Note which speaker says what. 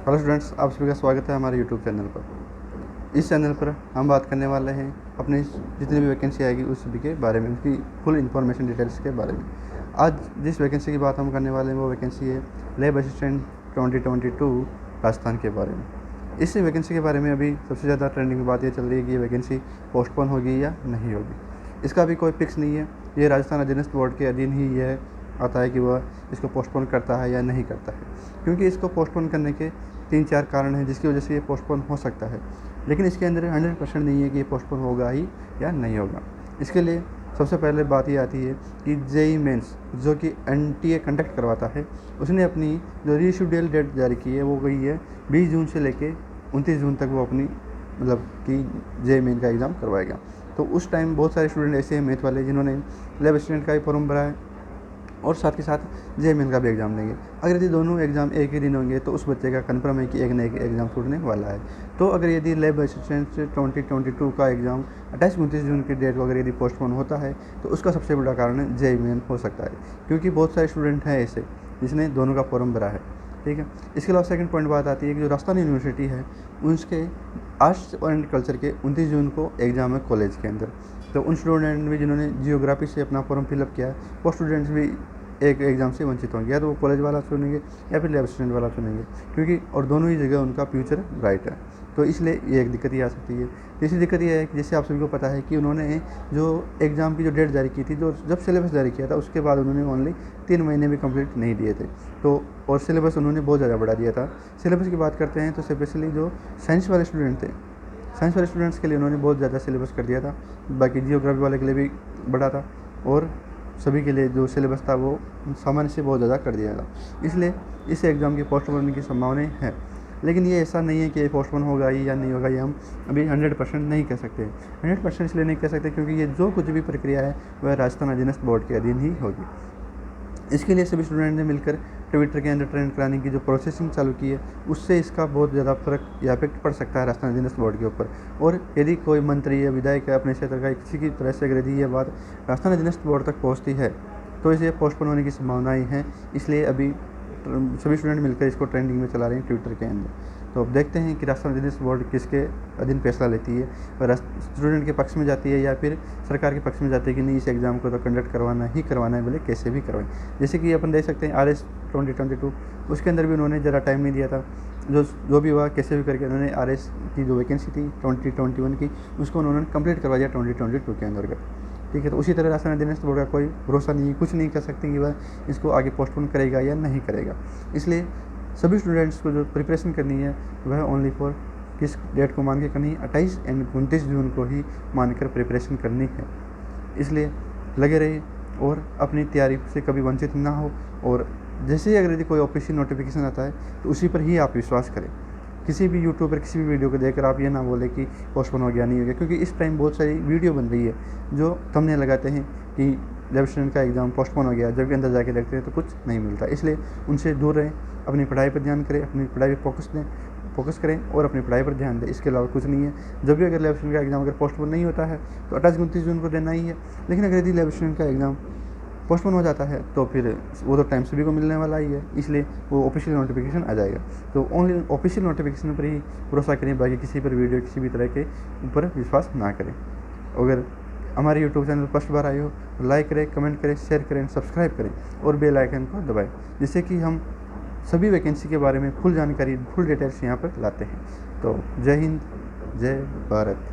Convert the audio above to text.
Speaker 1: Hello students, आप सभी का स्वागत है हमारे यूट्यूब चैनल पर। इस चैनल पर हम बात करने वाले हैं अपनी जितनी भी वैकेंसी आएगी उस सभी के बारे में, उसकी फुल इन्फॉर्मेशन डिटेल्स के बारे में। आज जिस वैकेंसी की बात हम करने वाले हैं वो वैकेंसी है लैब असिस्टेंट 2022 राजस्थान के बारे में। इस वैकेंसी के बारे में अभी सबसे ज़्यादा ट्रेंडिंग में बात ये चल रही है कि ये वैकेंसी पोस्टपोन होगी या नहीं होगी। इसका भी कोई फिक्स नहीं है। ये राजस्थान अधीनस्थ बोर्ड के अधीन ही यह आता है कि वह इसको पोस्टपोन करता है या नहीं करता है, क्योंकि इसको पोस्टपोन करने के 3-4 कारण हैं जिसकी वजह से ये पोस्टपोन हो सकता है। लेकिन इसके अंदर 100% नहीं है कि ये पोस्टपोन होगा ही या नहीं होगा। इसके लिए सबसे पहले बात ये आती है कि जेईई मेंस जो कि एनटीए कंडक्ट करवाता है, उसने अपनी जो रीशेड्यूल डेट जारी की है वो गई है 20 जून से लेके 29 जून तक वो अपनी मतलब कि जेईई मेन का एग्ज़ाम करवाएगा। तो उस टाइम बहुत सारे स्टूडेंट ऐसे हैं मैथ वाले जिन्होंने लैब असिस्टेंट का भी फॉर्म भरा है और साथ के साथ जेईई मेन का भी एग्ज़ाम देंगे। अगर यदि दोनों एग्ज़ाम एक ही दिन होंगे तो उस बच्चे का कन्फर्म है कि एक न एक एग्ज़ाम छूटने वाला है। तो अगर यदि लैब असिस्टेंट 2022 का एग्ज़ाम 28-29 जून की डेट को अगर यदि पोस्टपोन होता है तो उसका सबसे बड़ा कारण जेईई मेन हो सकता है, क्योंकि बहुत सारे स्टूडेंट हैं ऐसे जिसने दोनों का फॉर्म भरा है। ठीक है। इसके अलावा सेकंड पॉइंट बात आती है कि जो राजस्थान यूनिवर्सिटी है उसके आर्ट्स एंड कल्चर के 29 जून को एग्ज़ाम है कॉलेज के अंदर। तो उन स्टूडेंट भी जिन्होंने जियोग्राफी से अपना फॉर्म फिलअप किया है वो स्टूडेंट्स भी एक एग्ज़ाम से वंचित होंगे, या तो वो कॉलेज वाला चुनेंगे या फिर लैब असिस्टेंट वाला चुनेंगे, क्योंकि और दोनों ही जगह उनका फ्यूचर ब्राइट है। तो इसलिए ये एक दिक्कत ही आ सकती है। तीसरी दिक्कत ये है कि जैसे आप सभी को पता है कि उन्होंने जो एग्ज़ाम की जो डेट जारी की थी, जो जब सिलेबस जारी किया था उसके बाद उन्होंने ओनली 3 महीने भी कंप्लीट नहीं दिए थे। तो और सिलेबस उन्होंने बहुत ज़्यादा बढ़ा दिया था। सिलेबस की बात करते हैं तो स्पेशली जो साइंस वाले स्टूडेंट थे, साइंस वाले स्टूडेंट्स के लिए उन्होंने बहुत ज़्यादा सिलेबस कर दिया था। बाकी जियोग्राफी वाले के लिए भी बढ़ा था और सभी के लिए जो सिलेबस था वो सामान्य से बहुत ज़्यादा कर दिया था। इसलिए इस एग्ज़ाम की पोस्टपोन होने की संभावनाएं हैं, लेकिन ये ऐसा नहीं है कि ये पोस्टपोन होगा ही या नहीं होगा, ये हम अभी 100% नहीं कह सकते। 100% इसलिए नहीं कह सकते क्योंकि ये जो कुछ भी प्रक्रिया है वह राजस्थान अधीनस्थ बोर्ड के अधीन ही होगी। इसके लिए सभी स्टूडेंट ने मिलकर ट्विटर के अंदर ट्रेंड कराने की जो प्रोसेसिंग चालू की है उससे इसका बहुत ज़्यादा फर्क या इफेक्ट पड़ सकता है राजस्थान अधीनस्थ बोर्ड के ऊपर। और यदि कोई मंत्री या विधायक या अपने क्षेत्र का किसी की तरह से अगर यदि ये बात राजस्थान अधीनस्थ बोर्ड तक पहुँचती है तो इसे पोस्टपोन होने की संभावनाएँ हैं। इसलिए अभी सभी स्टूडेंट मिलकर इसको ट्रेंडिंग में चला रहे हैं ट्विटर के अंदर। तो अब देखते हैं कि राजस्थान अधीनस्थ बोर्ड किसके अधीन फैसला लेती है, और स्टूडेंट के पक्ष में जाती है या फिर सरकार के पक्ष में जाती है कि नहीं इस एग्ज़ाम को तो कंडक्ट करवाना ही करवाना है, बोले कैसे भी करवाएं। जैसे कि अपन देख सकते हैं RS 2022 उसके अंदर भी उन्होंने ज़रा टाइम नहीं दिया था। जो भी हुआ कैसे भी करके उन्होंने RS की जो वैकेंसी थी 2021 की उसको उन्होंने कंप्लीट करवा दिया 2022 के अंदर। ठीक है। तो उसी तरह राजस्थान अधीनस्थ बोर्ड का कोई भरोसा नहीं है, कुछ नहीं कह सकते कि वह इसको आगे पोस्टपोन करेगा या नहीं करेगा। इसलिए सभी स्टूडेंट्स को जो प्रिपरेशन करनी है वह ओनली फॉर किस डेट को मान के करनी है, 28 एंड 29 जून को ही मानकर प्रिपरेशन करनी है। इसलिए लगे रहिए और अपनी तैयारी से कभी वंचित ना हो, और जैसे ही अगर यदि कोई ऑफिशियल नोटिफिकेशन आता है तो उसी पर ही आप विश्वास करें। किसी भी यूट्यूब पर किसी भी वीडियो को देखकर आप ये ना बोले कि पोस्टपोन हो गया नहीं हो गया, क्योंकि इस टाइम बहुत सारी वीडियो बन रही है जो थंबनेल लगाते हैं कि लैब असिस्टेंट का एग्ज़ाम पोस्टपोन हो गया, जबकि अंदर जाके देखते हैं तो कुछ नहीं मिलता। इसलिए उनसे दूर रहें, अपनी पढ़ाई पर ध्यान करें, अपनी पढ़ाई पर फोकस करें और अपनी पढ़ाई पर ध्यान दें। इसके अलावा कुछ नहीं है। जब भी अगर लैब असिस्टेंट का एग्ज़ाम अगर पोस्टपोन नहीं होता है तो 28-29 जून को देना ही है। लेकिन अगर यदि लैब असिस्टेंट का एग्ज़ाम पोस्टपोन हो जाता है तो फिर वो तो टाइम सभी को मिलने वाला ही है, इसलिए वो ऑफिशियल नोटिफिकेशन आ जाएगा। तो ओनली ऑफिशियल नोटिफिकेशन पर ही भरोसा करें, बाकी किसी पर वीडियो किसी भी तरह के ऊपर विश्वास ना करें। अगर हमारे यूट्यूब चैनल फर्स्ट बार आए हो तो लाइक करें, कमेंट करें, शेयर करें, सब्सक्राइब करें और बेल आइकन को दबाएं, जिससे कि हम सभी वैकेंसी के बारे में फुल जानकारी, फुल डिटेल्स यहाँ पर लाते हैं। तो जय हिंद, जय भारत।